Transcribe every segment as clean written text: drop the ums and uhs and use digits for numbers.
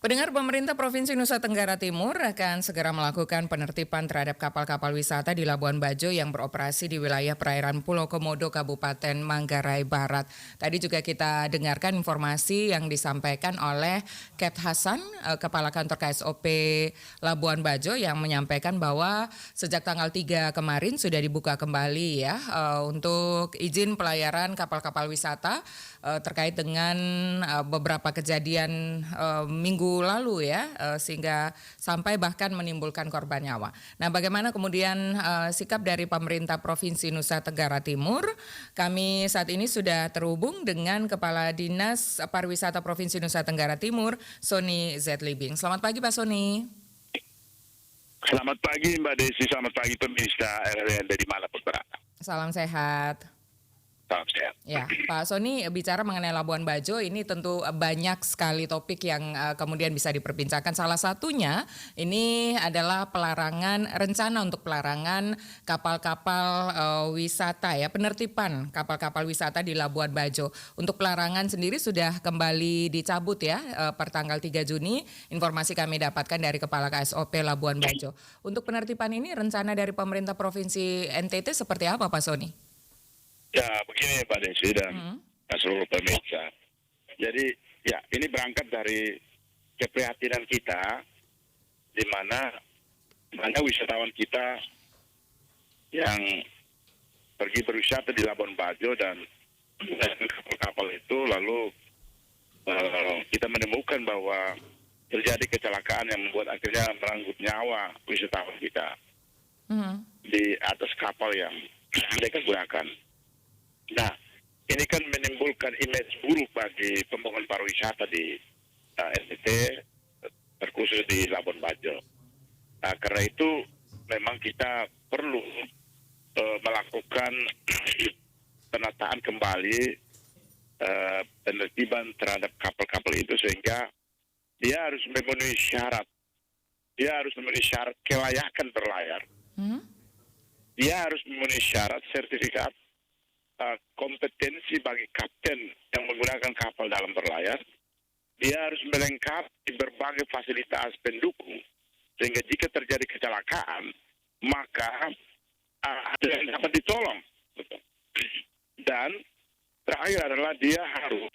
Pendengar, pemerintah Provinsi Nusa Tenggara Timur akan segera melakukan penertiban terhadap kapal-kapal wisata di Labuan Bajo yang beroperasi di wilayah perairan Pulau Komodo, Kabupaten Manggarai Barat. Tadi juga kita dengarkan informasi yang disampaikan oleh Ket Hasan, Kepala Kantor KSOP Labuan Bajo, yang menyampaikan bahwa sejak tanggal 3 kemarin sudah dibuka kembali ya untuk izin pelayaran kapal-kapal wisata terkait dengan beberapa kejadian minggu lalu ya, sehingga sampai bahkan menimbulkan korban nyawa. Nah, bagaimana kemudian sikap dari pemerintah Provinsi Nusa Tenggara Timur? Kami saat ini sudah terhubung dengan Kepala Dinas Pariwisata Provinsi Nusa Tenggara Timur, Sony Zlibing. Selamat pagi, Pak Sony. Selamat pagi Mbak Desi, selamat pagi pemirsa RRI dari dimanapun berada. Salam sehat. Salam sehat. Ya, Pak Sony, bicara mengenai Labuan Bajo ini tentu banyak sekali topik yang kemudian bisa diperbincangkan. Salah satunya ini adalah rencana untuk pelarangan kapal-kapal wisata ya, penertiban kapal-kapal wisata di Labuan Bajo. Untuk pelarangan sendiri sudah kembali dicabut ya per tanggal 3 Juni. Informasi kami dapatkan dari Kepala KSOP Labuan Bajo. Untuk penertiban ini rencana dari pemerintah Provinsi NTT seperti apa, Pak Sony? Ya, begini Pak Desi dan seluruh pemirsa. Jadi, ya ini berangkat dari keprihatinan kita, di mana wisatawan kita yang pergi berwisata di Labuan Bajo dan kapal-kapal itu, lalu kita menemukan bahwa terjadi kecelakaan yang membuat akhirnya merenggut nyawa wisatawan kita di atas kapal yang mereka gunakan. Nah, ini kan menimbulkan image buruk bagi pembangunan pariwisata di NTT, terkhusus di Labuan Bajo. Nah, karena itu memang kita perlu melakukan penataan kembali penertiban terhadap kapal-kapal itu, sehingga dia harus memenuhi syarat. Dia harus memenuhi syarat kelayakan berlayar. Dia harus memenuhi syarat sertifikat kompetensi bagi kapten yang menggunakan kapal dalam berlayar. Dia harus melengkapi berbagai fasilitas pendukung, sehingga jika terjadi kecelakaan, maka ada yang dapat ditolong. Dan terakhir adalah dia harus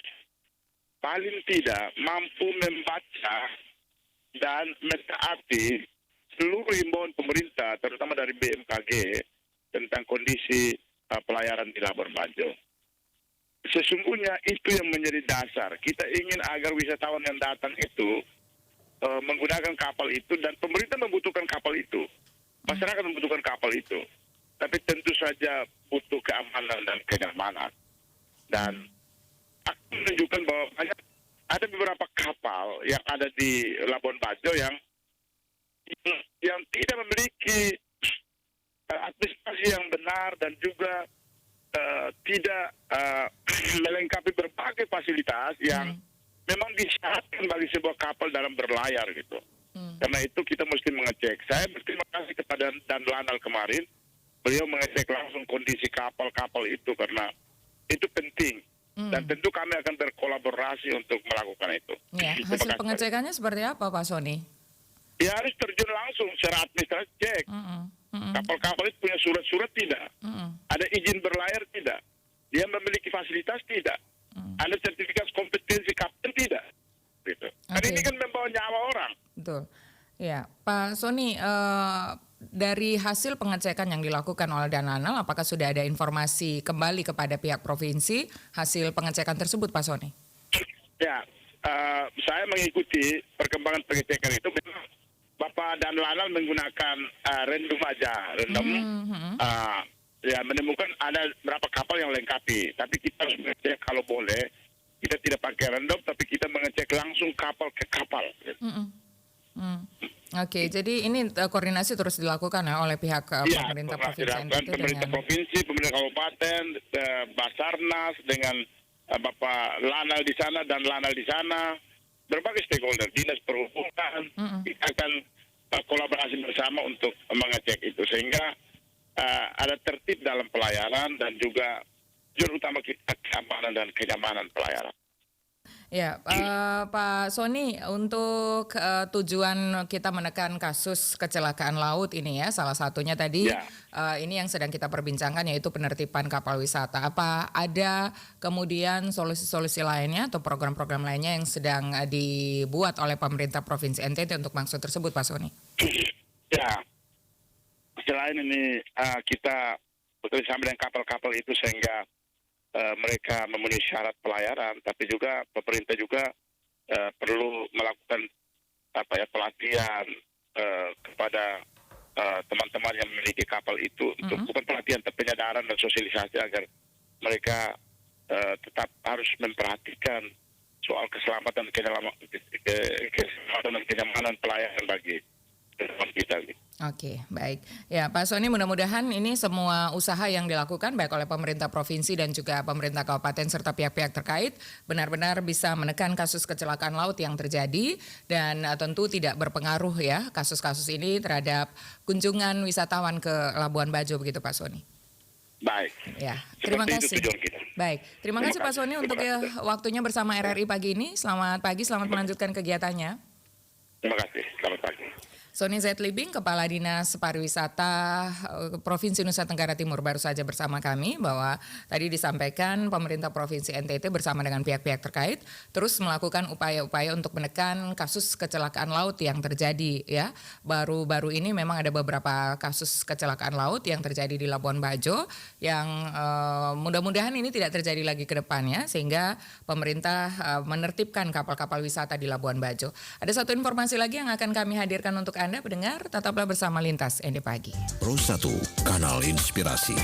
paling tidak mampu membaca dan mentaati seluruh himbauan pemerintah, terutama dari BMKG, tentang kondisi pelayaran di Labuan Bajo. Sesungguhnya itu yang menjadi dasar. Kita ingin agar wisatawan yang datang itu menggunakan kapal itu, dan pemerintah membutuhkan kapal itu. Masyarakat membutuhkan kapal itu. Tapi tentu saja butuh keamanan dan kenyamanan. Dan aku menunjukkan bahwa ada beberapa kapal yang ada di Labuan Bajo yang tidak memiliki administrasi yang benar, dan juga tidak melengkapi berbagai fasilitas yang memang disyaratkan bagi sebuah kapal dalam berlayar gitu. Karena itu kita mesti mengecek. Saya berterima kasih kepada Dan Lanal kemarin, beliau mengecek langsung kondisi kapal-kapal itu karena itu penting. Dan tentu kami akan berkolaborasi untuk melakukan itu. Ya, hasil pengecekannya seperti apa, Pak Sony? Ya, harus terjun langsung secara administratif cek. Kapal-kapal itu punya surat-surat tidak? Ada izin berlayar tidak? Dia memiliki fasilitas tidak? Ada sertifikat kompetensi kapten tidak? Gitu. Karena ini kan membawa nyawa orang. Betul. Ya, Pak Sony, dari hasil pengecekan yang dilakukan oleh Danlanal, apakah sudah ada informasi kembali kepada pihak provinsi hasil pengecekan tersebut, Pak Sony? Ya, saya mengikuti perkembangan pengecekan itu. Bapak Dan Lanal menggunakan random aja, ya menemukan ada berapa kapal yang lengkapi. Tapi kita harus mengecek kalau boleh, kita tidak pakai random, tapi kita mengecek langsung kapal ke kapal. Oke, jadi ini koordinasi terus dilakukan ya oleh pihak pemerintah provinsi NTT pemerintah provinsi, pemerintah kabupaten, Basarnas dengan Bapak Lanal di sana dan Lanal di sana, berbagai stakeholder, dinas perhubungan, kita akan kolaborasi bersama untuk mengecek itu sehingga ada tertib dalam pelayaran dan juga juru utama kita keamanan dan kenyamanan pelayaran. Ya, Pak Sony, untuk tujuan kita menekan kasus kecelakaan laut ini ya, salah satunya tadi Ya, ini yang sedang kita perbincangkan yaitu penertiban kapal wisata. Apa ada kemudian solusi-solusi lainnya atau program-program lainnya yang sedang dibuat oleh pemerintah Provinsi NTT untuk maksud tersebut, Pak Sony? ya. Selain ini kita bekerjasama dengan kapal-kapal itu sehingga mereka memenuhi syarat pelayaran, tapi juga pemerintah juga perlu melakukan pelatihan kepada teman-teman yang memiliki kapal itu untuk bukan pelatihan tapi penyadaran dan sosialisasi agar mereka tetap harus memperhatikan soal keselamatan dan kenyamanan pelayaran bagi teman kita. Oke, baik. Ya, Pak Sony, mudah-mudahan ini semua usaha yang dilakukan baik oleh pemerintah provinsi dan juga pemerintah kabupaten serta pihak-pihak terkait benar-benar bisa menekan kasus kecelakaan laut yang terjadi dan tentu tidak berpengaruh ya kasus-kasus ini terhadap kunjungan wisatawan ke Labuan Bajo begitu, Pak Sony. Baik. Ya, terima Seperti itu kasih. tujuan kita. Baik, terima kasih Pak Sony Terima untuk kasih. waktunya bersama RRI pagi ini. Selamat pagi, selamat melanjutkan kegiatannya. Terima kasih. Selamat pagi. Sony Z. Libing, Kepala Dinas Pariwisata Provinsi Nusa Tenggara Timur baru saja bersama kami bahwa tadi disampaikan pemerintah Provinsi NTT bersama dengan pihak-pihak terkait terus melakukan upaya-upaya untuk menekan kasus kecelakaan laut yang terjadi ya. Baru-baru ini memang ada beberapa kasus kecelakaan laut yang terjadi di Labuan Bajo yang mudah-mudahan ini tidak terjadi lagi ke depannya sehingga pemerintah menertibkan kapal-kapal wisata di Labuan Bajo. Ada satu informasi lagi yang akan kami hadirkan untuk Anda pendengar, tetaplah bersama Lintas ND Pagi. Pro 1, Kanal Inspirasi.